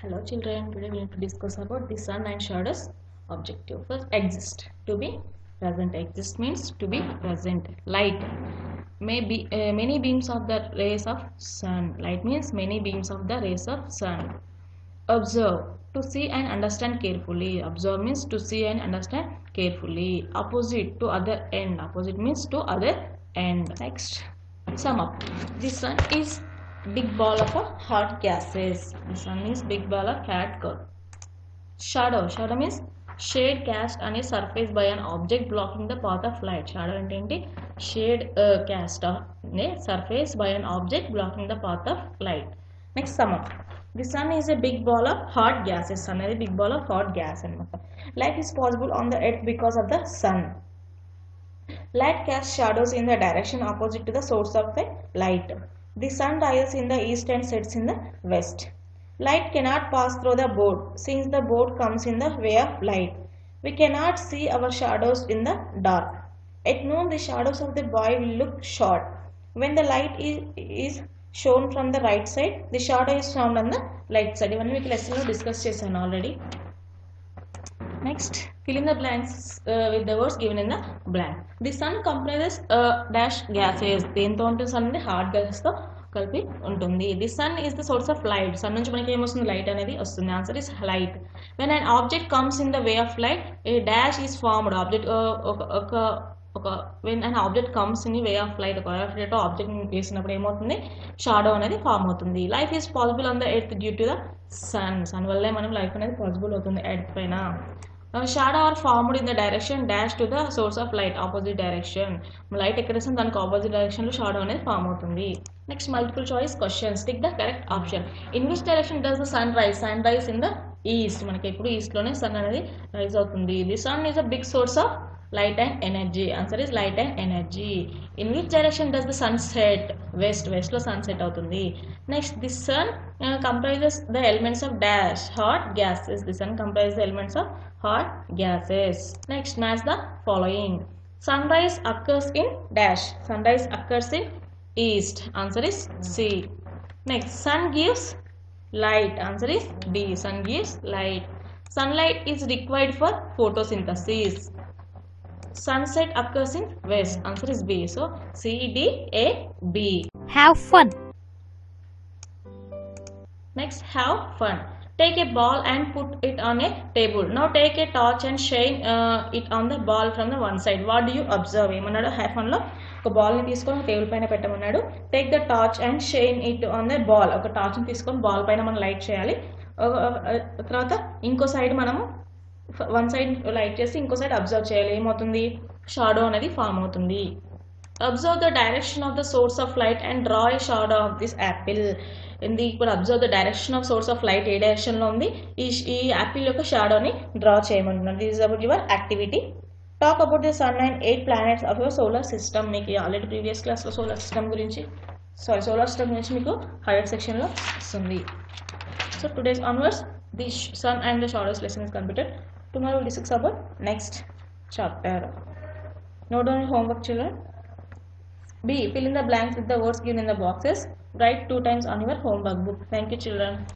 Hello children, today we need to discuss about the sun and shadows objective. First, exist, to be present. Exist means to be present. Light may be many beams of the rays of sun. Light means many beams of the rays of sun. Observe, to see and understand carefully. Observe means to see and understand carefully. Opposite, to other end. Opposite means to other end. Next, sum up. The sun is big ball of hot gases. The sun is big ball of hot gas. Shadow. Shadow means shade cast on a surface by an object blocking the path of light. Shadow ante shade cast on a surface by an object blocking the path of light. Next, sum up. The sun is a big ball of hot gases. Sun is a big ball of hot gas. Life is possible on the earth because of the sun. Light casts shadows in the direction opposite to the source of the light. The sun rises in the east and sets in the west. Light cannot pass through the board since the board comes in the way of light. We cannot see our shadows in the dark. At noon, the shadows of the boy will look short. When the light is shown from the right side, the shadow is found on the right side. Even we lesson discuss chesanu already. Next, fill in the blanks with the words given in the blank. The sun comprises dash gases. Dento untundi sun ante hot gases tho కలిపి ఉంటుంది. The sun is the source of light. Sun నుంచి మనకి ఏమొస్తుంది? Light అనేది వస్తుంది. Answer is light. When an object comes in the way of light, a dash is formed. Object when an object comes in the way of light, ఒక object వేసినప్పుడు ఏమవుతుంది? Shadow అనేది form అవుతుంది. Life is possible on the earth due to the sun. Sun వల్లే మనం life అనేది possible అవుతుంది earth పైన. Shadow are formed in the direction dash to the source of light, opposite direction. Light ఎక్కడ వస్తుంది దానికి opposite direction లో shadow అనేది ఫామ్ అవుతుంది. Next, multiple choice questions. Tick the correct option. In which direction does the sun rise? Sun rise in the east. మనకి ఎప్పుడు east లోనే sun అనేది రైజ్ అవుతుంది. The sun is a big source of light and energy. Answer is light and energy. In which direction does the sun set? West. West లో sunset అవుతుంది. Next, the sun comprises the elements of dash hot gases. The sun comprises the elements of hot gases. Next, match the following. Sunrise occurs in dash. Sunrise occurs in east. Answer is C. Next, sun gives light. Answer is D. Sun gives light. Sunlight is required for photosynthesis. Sunset occurs in west. Answer is B. So C, D, A, B. Have fun. Next, have fun. Take a ball and put it on a table. Now take a torch and shine it on the ball from the one side. What do you observe? ఏమన్నాడు? Have fun లో ఒక ball ని తీసుకొని table పైన పెట్టమన్నాడు. Take the torch and shine it on the ball. ఒక torch ని తీసుకొని బాల్ పైన మనం లైట్ చేయాలి. తర్వాత ఇంకో సైడ్ మనము వన్ సైడ్ లైట్ చేసి ఇంకో సైడ్ అబ్జర్వ్ చేయాలి. ఏమవుతుంది? షాడో అనేది ఫామ్ అవుతుంది. Observe the direction of the source of light and draw a shadow of this apple. ఇప్పుడు observe the direction of source of light ఏ డైరెక్షన్ లో ఉంది? ఈ యాపిల్ యొక్క షాడోని డ్రా చేయమంటున్నారు. This is about your activity. Talk about the sun and 8 planets of your solar system. మీకు already previous క్లాస్లో సోలార్ సిస్టమ్ గురించి మీకు హైయర్ సెక్షన్లో వస్తుంది. So today's onwards the sun and the shadows lesson is completed. Tomorrow will discuss about next chapter. Note down your homework, children. B. Fill in the blanks with the words given in the boxes. Write 2 times on your homework book. Thank you, children.